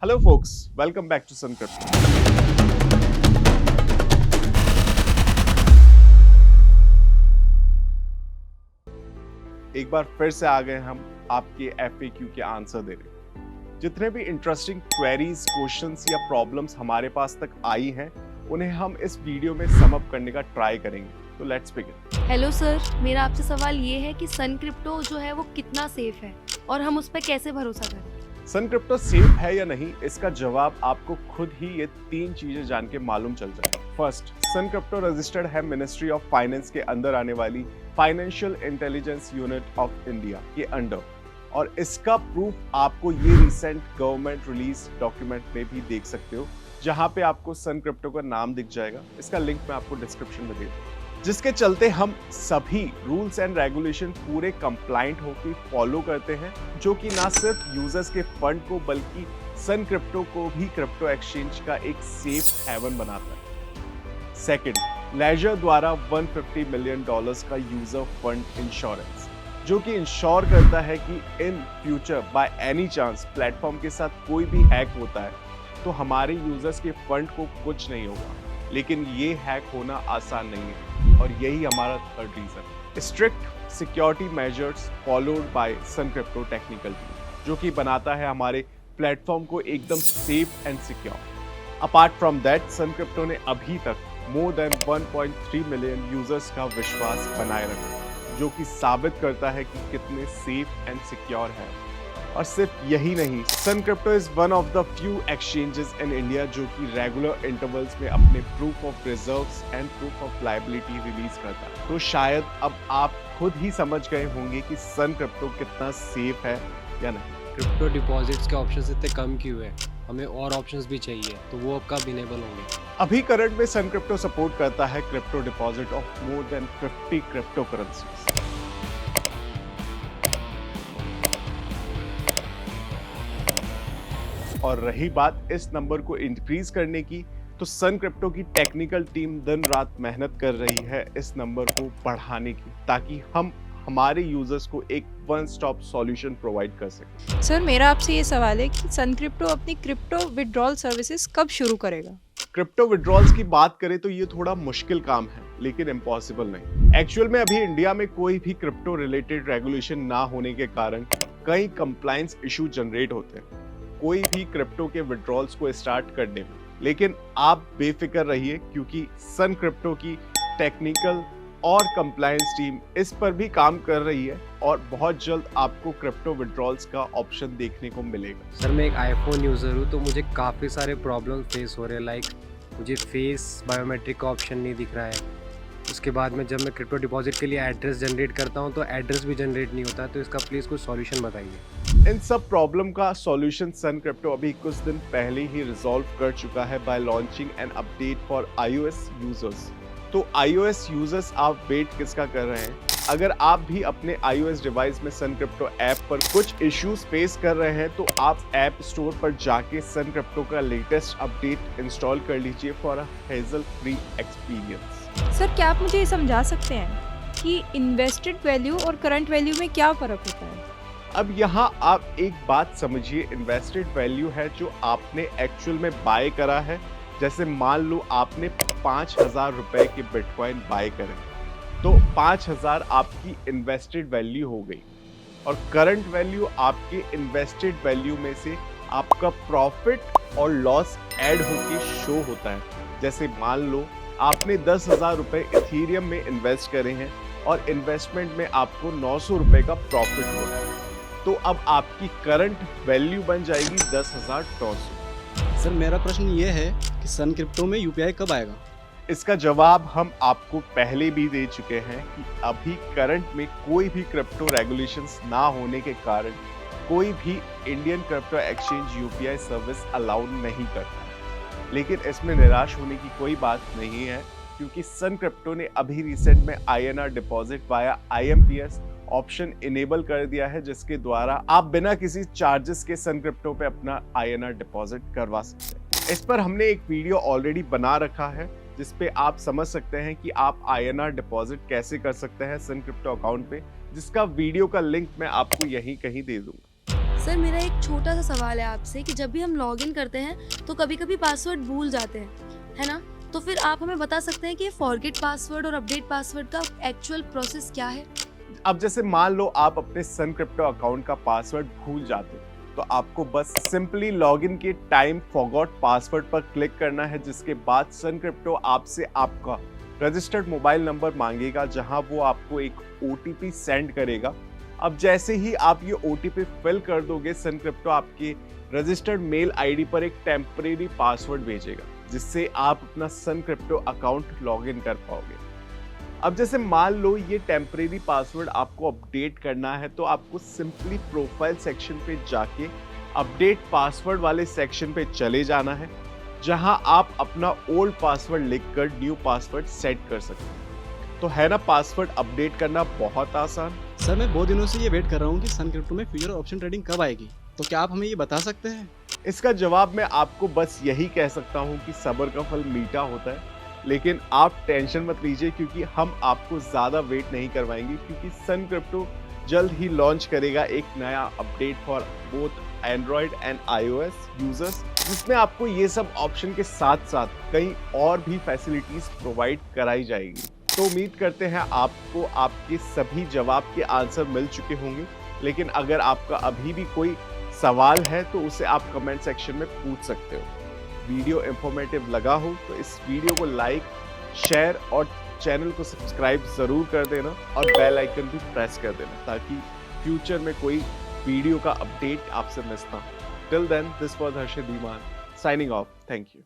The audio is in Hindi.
Hello folks, welcome back to Sun Crypto. एक बार फिर से आ गए हम आपके एफएक्यू के आंसर देने। जितने भी इंटरेस्टिंग क्वेरीज, क्वेश्चंस या प्रॉब्लम्स हमारे पास तक आई हैं, उन्हें हम इस वीडियो में सम अप करने का ट्राई करेंगे। तो लेट्स बिगिन। हेलो सर, मेरा आपसे सवाल ये है कि सन क्रिप्टो जो है वो कितना सेफ है और हम उस पर कैसे भरोसा करें। सन क्रिप्टो सेफ है या नहीं, इसका जवाब आपको खुद ही ये 3 चीजें जान के मालूम चल जाएगा। फर्स्ट, सन क्रिप्टो रजिस्टर्ड है मिनिस्ट्री ऑफ फाइनेंस के अंदर आने वाली financial intelligence unit of India के अंडर, और इसका प्रूफ आपको ये रिसेंट गवर्नमेंट रिलीज डॉक्यूमेंट में भी देख सकते हो, जहां पे आपको सन क्रिप्टो का नाम दिख जाएगा। इसका लिंक मैं आपको डिस्क्रिप्शन में दे दूंगा, जिसके चलते हम सभी रूल्स एंड रेगुलेशन पूरे कंप्लाइंट होकर फॉलो करते हैं, जो कि ना सिर्फ यूजर्स के फंड को बल्कि सन क्रिप्टो को भी क्रिप्टो एक्सचेंज का एक सेफ हेवन बनाता है। सेकंड, लेजर द्वारा $150 मिलियन का यूजर फंड इंश्योरेंस, जो कि इंश्योर करता है कि in future by any chance platform के साथ कोई भी हैक होता है तो हमारे यूजर्स के फंड को कुछ नहीं होगा। लेकिन ये हैक होना आसान नहीं है, और यही हमारा third reason, strict security measures followed by Sun Crypto technical team, जो कि बनाता है हमारे प्लेटफॉर्म को एकदम safe and secure. Apart from that, Sun Crypto ने अभी तक मोर देन 1.3 मिलियन यूजर्स का विश्वास बनाए रखा, जो कि साबित करता है कि कितने सेफ एंड सिक्योर है। और सिर्फ यही नहीं, Sun crypto is one of the few exchanges in India जो कि रेगुलर इंटरवल्स में अपने proof of reserves and proof of liability release करता है। तो शायद अब आप खुद ही समझ गए होंगे कि सन क्रिप्टो कितना सेफ है या नहीं। क्रिप्टो डिपॉजिट्स के ऑप्शंस इतने कम क्यों है? हमें और ऑप्शंस भी चाहिए, तो वो अब कब इनेबल होंगे? अभी करंट में सन क्रिप्टो सपोर्ट करता है crypto deposit of more than 50 crypto currencies. और रही बात इस नंबर को इंक्रीज करने की, तो सन क्रिप्टो की टेक्निकल टीम दिन रात मेहनत कर रही है इस नंबर को बढ़ाने की, ताकि हम हमारे यूजर्स को एक वन स्टॉप सॉल्यूशन प्रोवाइड कर सकें। सर, मेरा आपसे ये सवाल है कि सन क्रिप्टो अपनी क्रिप्टो विड्रॉल सर्विसेज कब शुरू करेगा? क्रिप्टो विड्रॉल्स की बात करें तो ये थोड़ा मुश्किल काम है, लेकिन इम्पॉसिबल नहीं। एक्चुअल में अभी इंडिया में कोई भी क्रिप्टो रिलेटेड रेगुलेशन ना होने के कारण कई कंप्लायंस इशू जनरेट होते हैं कोई भी क्रिप्टो के विड्रॉल्स को स्टार्ट करने में। लेकिन आप बेफिक्र रहिए, क्योंकि सन क्रिप्टो की टेक्निकल और कंप्लायंस टीम इस पर भी काम कर रही है, और बहुत जल्द आपको क्रिप्टो विड्रॉल्स का ऑप्शन देखने को मिलेगा। सर, मैं एक आईफोन यूज़र हूँ, तो मुझे काफ़ी सारे प्रॉब्लम फेस हो रहे हैं। लाइक मुझे फेस बायोमेट्रिक का ऑप्शन नहीं दिख रहा है। उसके बाद में जब मैं क्रिप्टो डिपॉजिट के लिए एड्रेस जनरेट करता हूँ तो एड्रेस भी जनरेट नहीं होता। तो इसका प्लीज़ कुछ सॉल्यूशन बताइए। इन सब प्रॉब्लम का सॉल्यूशन सन क्रिप्टो अभी कुछ दिन पहले ही रिजॉल्व कर चुका है bye launching an update for iOS users. तो iOS यूजर्स, आप वेट किसका कर रहे हैं? अगर आप भी अपने iOS डिवाइस में सन क्रिप्टो ऐप पर कुछ इश्यूज फेस कर रहे हैं, तो आप ऐप स्टोर पर जाके सन क्रिप्टो का लेटेस्ट अपडेट इंस्टॉल कर लीजिए for a hazel free experience. Sir, क्या आप मुझे ये समझा सकते हैं कि इन्वेस्टेड वैल्यू और करंट वैल्यू में क्या फ़र्क होता है? अब यहाँ आप एक बात समझिए, इन्वेस्टेड वैल्यू है जो आपने एक्चुअल में बाय करा है। जैसे मान लो आपने 5,000 रुपए के बिटकॉइन बाय करे, तो 5,000 आपकी इन्वेस्टेड वैल्यू हो गई, और करंट वैल्यू आपके इन्वेस्टेड वैल्यू में से आपका प्रॉफिट और लॉस ऐड होके शो होता है। जैसे मान लो आपने 10,000 रुपए इथीरियम में इन्वेस्ट करे हैं, और इन्वेस्टमेंट में आपको 900 रुपए का प्रॉफिट हुआ है, तो अब आपकी करंट वैल्यू बन जाएगी 10,900। सर, मेरा प्रश्न ये है कि सन क्रिप्टो में यूपीआई कब आएगा? इसका जवाब हम आपको पहले भी दे चुके हैं कि अभी करंट में कोई भी क्रिप्टो रेगुलेशंस ना होने के कारण कोई भी Indian crypto exchange UPI service allow नहीं करता। लेकिन इसमें निराश होने की कोई बात नहीं है, क्योंकि सन क्रिप्टो ने अभी रिसेंट में INR deposit via IMPS option enable कर दिया है, जिसके द्वारा आप बिना किसी चार्जेस के सन क्रिप्टो पे अपना INR डिपॉजिट करवा सकते हैं। इस पर हमने एक वीडियो ऑलरेडी बना रखा है, जिसपे आप समझ सकते हैं कि आप INR डिपॉजिट कैसे कर सकते हैं सन क्रिप्टो अकाउंट पे, जिसका वीडियो का लिंक मैं आपको यहीं कहीं दे दूंगा। सर मेरा एक छोटा सा सवाल है आपसे कि जब भी हम लॉगिन करते हैं तो कभी कभी पासवर्ड भूल जाते हैं, है ना? तो फिर आप हमें बता सकते हैं कि फॉरगेट पासवर्ड और अपडेट पासवर्ड का एक्चुअल प्रोसेस क्या है? अब जैसे मान लो आप अपने सन क्रिप्टो अकाउंट का पासवर्ड भूल जाते हो, तो आपको बस सिंपली लॉगिन के टाइम फॉरगॉट पासवर्ड पर क्लिक करना है, जिसके बाद सन क्रिप्टो आपसे आपका रजिस्टर्ड मोबाइल नंबर मांगेगा, जहां वो आपको एक ओटीपी सेंड करेगा। अब जैसे ही आप ये ओटीपी फिल कर दोगे, सन क्रिप्टो आपके रजिस्टर्ड मेल आईडी पर एक टेम्परेरी पासवर्ड भेजेगा, जिससे आप अपना सन क्रिप्टो अकाउंट लॉगिन कर पाओगे। अब जैसे मान लो ये टेम्परेरी पासवर्ड आपको अपडेट करना है, तो आपको सिंपली प्रोफाइल सेक्शन पे जाके अपडेट पासवर्ड वाले सेक्शन पे चले जाना है, जहां आप अपना ओल्ड पासवर्ड लिखकर न्यू पासवर्ड सेट कर सकते हैं। तो है ना पासवर्ड अपडेट करना बहुत आसान। सर मैं बहुत दिनों से ये वेट कर रहा हूँ कि सन क्रिप्टो में फ्यूचर ऑप्शन ट्रेडिंग कब आएगी, तो क्या आप हमें ये बता सकते हैं? इसका जवाब मैं आपको बस यही कह सकता हूँ कि सब्र का फल मीठा होता है, लेकिन आप टेंशन मत लीजिए, क्योंकि हम आपको ज़्यादा वेट नहीं करवाएंगे, क्योंकि सन क्रिप्टो जल्द ही लॉन्च करेगा एक नया update for both Android and iOS users, जिसमें आपको ये सब ऑप्शन के साथ साथ कई और भी फैसिलिटीज प्रोवाइड कराई जाएगी। तो उम्मीद करते हैं आपको आपके सभी जवाब के आंसर मिल चुके होंगे, लेकिन अगर आपका अभी भी कोई सवाल है तो उसे आप कमेंट सेक्शन में पूछ सकते हो। वीडियो इंफॉर्मेटिव लगा हो तो इस वीडियो को लाइक, शेयर और चैनल को सब्सक्राइब जरूर कर देना और बेल आइकन भी प्रेस कर देना, ताकि फ्यूचर में कोई वीडियो का अपडेट आपसे मिस ना हो। Till then, this was Harshit Dhiman signing off. Thank you.